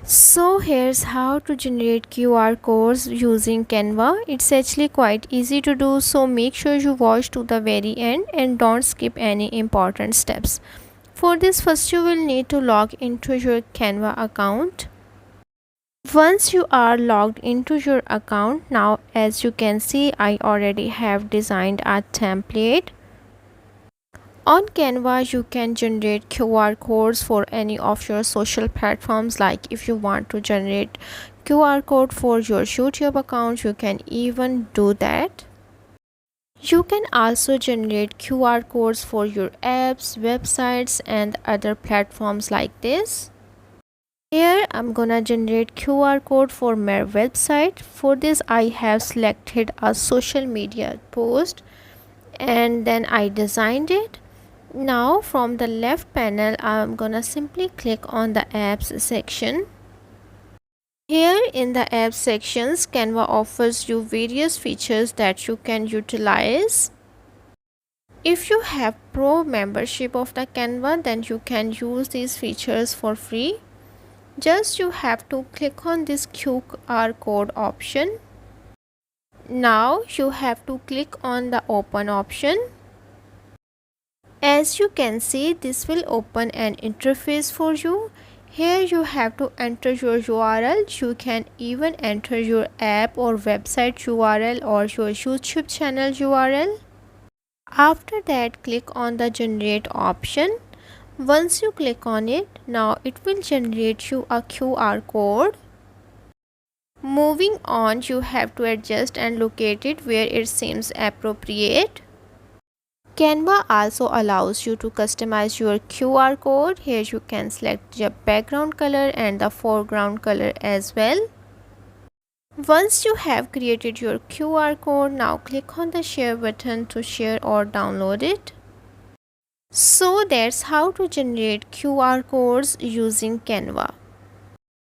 So here's how to generate QR codes using Canva. It's actually quite easy to do, so make sure you watch to the very end and don't skip any important steps. For this, first you will need to log into your Canva account. Once you are logged into your account, now as you can see, I already have designed a template. On Canva, you can generate QR codes for any of your social platforms. Like if you want to generate QR code for your YouTube account, you can even do that. You can also generate QR codes for your apps, websites, and other platforms like this. Here I'm gonna generate QR code for my website. For this, I have selected a social media post and then I designed it. Now from the left panel, I'm gonna simply click on the apps section. Here in the apps sections, Canva offers you various features that you can utilize. If you have pro membership of the Canva, then you can use these features for free. Just you have to click on this QR code option. Now you have to click on the open option. As you can see, this will open an interface for you. Here you have to enter your URL. You can even enter your app or website URL or your YouTube channel URL. After that, click on the generate option. Once you click on it, now it will generate you a QR code. Moving on, you have to adjust and locate it where it seems appropriate. Canva also allows you to customize your QR code. Here you can select your background color and the foreground color as well. Once you have created your QR code, now click on the share button to share or download it. So that's how to generate QR codes using Canva.